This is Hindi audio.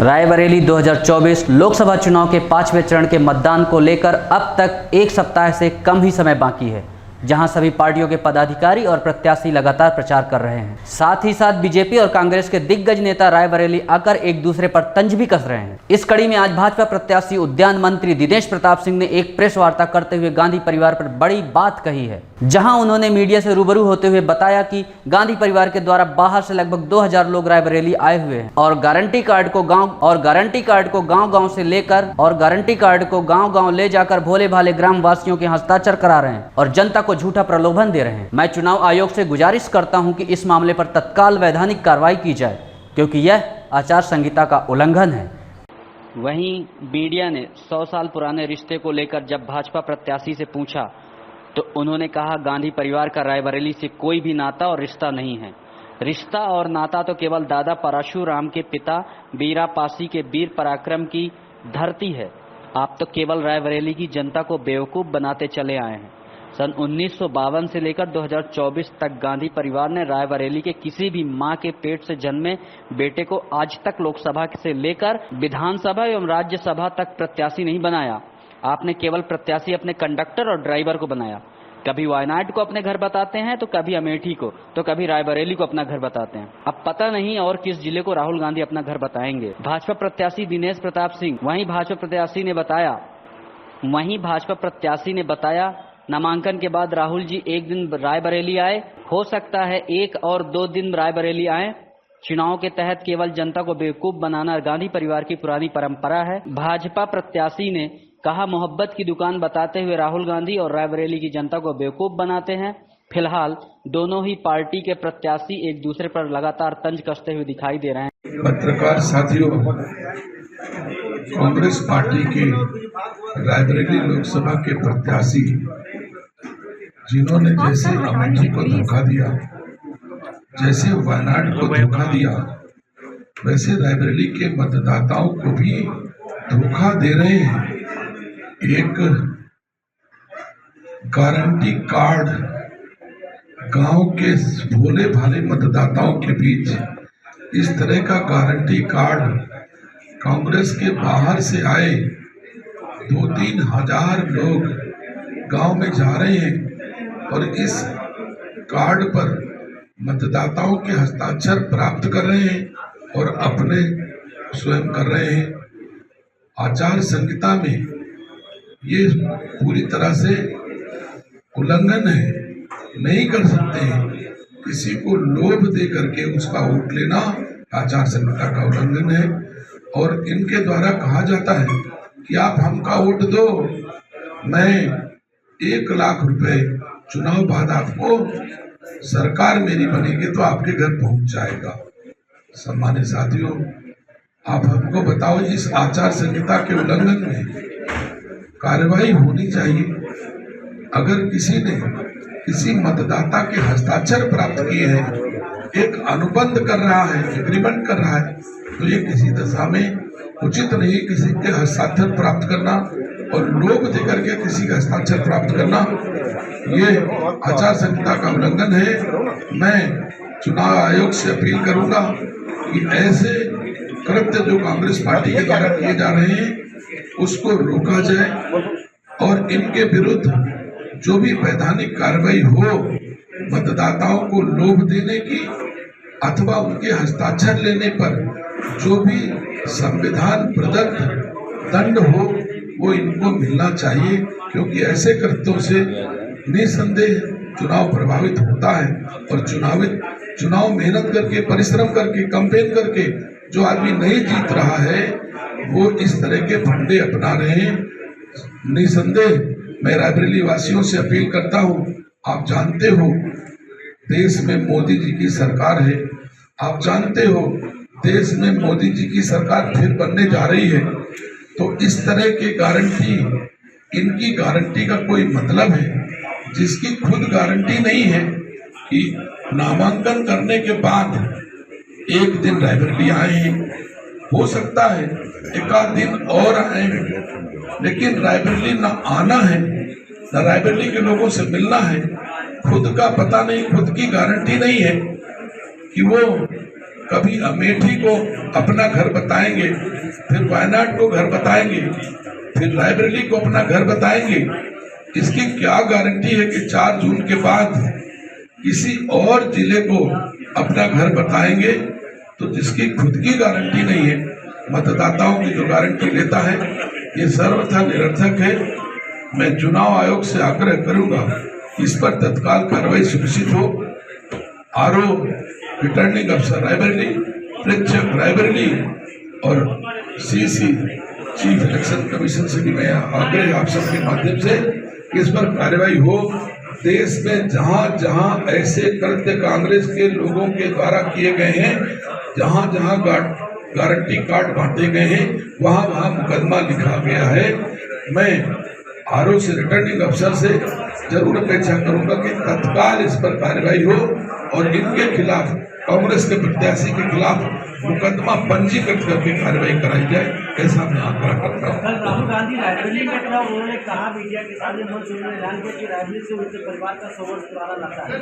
रायबरेली 2024 लोकसभा चुनाव के 5वें चरण के मतदान को लेकर अब तक एक सप्ताह से कम ही समय बाकी है, जहां सभी पार्टियों के पदाधिकारी और प्रत्याशी लगातार प्रचार कर रहे हैं। साथ ही साथ बीजेपी और कांग्रेस के दिग्गज नेता रायबरेली आकर एक दूसरे पर तंज भी कस रहे हैं। इस कड़ी में आज भाजपा प्रत्याशी उद्यान मंत्री दिनेश प्रताप सिंह ने एक प्रेस वार्ता करते हुए गांधी परिवार पर बड़ी बात कही है, जहां उन्होंने मीडिया से रूबरू होते हुए बताया कि गांधी परिवार के द्वारा बाहर से लगभग 2000 लोग रायबरेली आए हुए हैं और गारंटी कार्ड को गांव से लेकर गारंटी कार्ड को गांव ले जाकर भोले भाले ग्राम वासियों के हस्ताक्षर करा रहे हैं और जनता को झूठा प्रलोभन दे रहे हैं। मैं चुनाव आयोग से गुजारिश करता हूं कि इस मामले पर तत्काल वैधानिक कार्रवाई की जाए, क्योंकि यह आचार संहिता का उल्लंघन है। वहीं मीडिया ने 100 साल पुराने रिश्ते को लेकर जब भाजपा प्रत्याशी से पूछा तो उन्होंने कहा, गांधी परिवार का रायबरेली से कोई भी नाता और रिश्ता नहीं है। रिश्ता और नाता तो केवल दादा परशुराम के पिता बीरापासी के वीर पराक्रम की धरती है। आप तो केवल रायबरेली की जनता को बेवकूफ़ बनाते चले आए हैं। सन 1952 से लेकर 2024 तक गांधी परिवार ने रायबरेली के किसी भी मां के पेट से जन्मे बेटे को आज तक लोकसभा से लेकर विधानसभा एवं राज्यसभा तक प्रत्याशी नहीं बनाया। आपने केवल प्रत्याशी अपने कंडक्टर और ड्राइवर को बनाया। कभी वायनाड को अपने घर बताते हैं, तो कभी अमेठी को, तो कभी रायबरेली को अपना घर बताते हैं। अब पता नहीं और किस जिले को राहुल गांधी अपना घर बताएंगे। भाजपा प्रत्याशी दिनेश प्रताप सिंह वहीं भाजपा प्रत्याशी ने बताया नामांकन के बाद राहुल जी एक दिन रायबरेली आए, हो सकता है 1 और 2 दिन रायबरेली आए। चुनाव के तहत केवल जनता को बेवकूफ बनाना गांधी परिवार की पुरानी परंपरा है। भाजपा प्रत्याशी ने कहा, मोहब्बत की दुकान बताते हुए राहुल गांधी और रायबरेली की जनता को बेवकूफ बनाते हैं। फिलहाल दोनों ही पार्टी के प्रत्याशी एक दूसरे पर लगातार तंज कसते हुए दिखाई दे रहे हैं। पत्रकार साथियों, कांग्रेस पार्टी के रायबरेली लोकसभा के प्रत्याशी जिन्होंने जैसे अमेठी को धोखा दिया, जैसे वायनाड को धोखा दिया, वैसे रायबरेली के मतदाताओं को भी धोखा दे रहे हैं। एक गारंटी कार्ड गांव के भोले भाले मतदाताओं के बीच इस तरह का गारंटी कार्ड कांग्रेस के बाहर से आए 2-3 हजार लोग गांव में जा रहे हैं और इस कार्ड पर मतदाताओं के हस्ताक्षर प्राप्त कर रहे हैं और अपने स्वयं कर रहे हैं। आचार संहिता में ये पूरी तरह से उल्लंघन है। नहीं कर सकते हैं। किसी को लोभ दे करके उसका वोट लेना आचार संहिता का उल्लंघन है। और इनके द्वारा कहा जाता है कि आप हमका वोट दो, मैं 1 लाख रुपए चुनाव बाद आपको सरकार मेरी बनेगी तो आपके घर पहुंच जाएगा। सम्मानित साथियों, आप हमको बताओ, इस आचार संहिता के उल्लंघन में कार्रवाई होनी चाहिए। अगर किसी ने किसी मतदाता के हस्ताक्षर प्राप्त किए हैं, एक अनुबंध कर रहा है, एग्रीमेंट कर रहा है, तो ये किसी दशा में उचित नहीं। किसी के हस्ताक्षर प्राप्त करना और लोभ देकर के किसी का हस्ताक्षर प्राप्त करना, ये आचार संहिता का उल्लंघन है। मैं चुनाव आयोग से अपील करूंगा कि ऐसे कृत्य जो कांग्रेस पार्टी के द्वारा किए जा रहे हैं उसको रोका जाए और इनके विरुद्ध जो भी वैधानिक कार्रवाई हो, मतदाताओं को लोभ देने की अथवा उनके हस्ताक्षर लेने पर जो भी संविधान प्रदत्त दंड हो वो इनको मिलना चाहिए, क्योंकि ऐसे कृत्यों से निसंदेह चुनाव प्रभावित होता है। और चुनाव मेहनत करके, परिश्रम करके, कैंपेन करके जो आदमी नहीं जीत रहा है वो इस तरह के फंडे अपना रहे हैं। निसंदेह मैं रायबरेली वासियों से अपील करता हूँ, आप जानते हो देश में मोदी जी की सरकार है, आप जानते हो देश में मोदी जी की सरकार फिर बनने जा रही है, तो इस तरह के गारंटी, इनकी गारंटी का कोई मतलब है जिसकी खुद गारंटी नहीं है कि नामांकन करने के बाद 1 दिन रायबरेली आए हैं, हो सकता है 1 दिन और आए, लेकिन रायबरेली ना आना है, ना रायबरेली के लोगों से मिलना है। खुद का पता नहीं, खुद की गारंटी नहीं है कि वो कभी अमेठी को अपना घर बताएंगे, फिर वायनाड को घर बताएंगे, फिर रायबरेली को अपना घर बताएंगे। इसकी क्या गारंटी है कि 4 जून के बाद किसी और जिले को अपना घर बताएंगे? तो जिसकी खुद की गारंटी नहीं है, मतदाताओं की जो गारंटी लेता है, ये सर्वथा निरर्थक है। मैं चुनाव आयोग से आग्रह करूंगा इस पर तत्काल कार्रवाई सुनिश्चित हो। आरओ रिटर्निंग अफसर रायबरेली, प्रेक्षक रायबरेली और सीसी चीफ इलेक्शन कमीशन से भी मैं आग्रह आप सबके माध्यम से इस पर कार्रवाई हो। देश में जहां जहां ऐसे कृत्य कांग्रेस के लोगों के द्वारा किए गए हैं, जहां जहां गारंटी कार्ड बांटे गए हैं, वहां वहां मुकदमा लिखा गया है। मैं आरओ से रिटर्निंग अफसर से जरूर अपेक्षा करूंगा कि तत्काल इस पर कार्रवाई हो और इनके खिलाफ, कांग्रेस के प्रत्याशी के खिलाफ मुकदमा पंजीकृत करके कार्रवाई कराई जाए, ऐसा मैं आग्रह करता हूँ। कल राहुल गांधी रायबरेली में था, उन्होंने कहा मीडिया के सामने मंच में ऐलान किया कि रायबरेली से उनके परिवार का 100 वर्ष पुराना नाता है।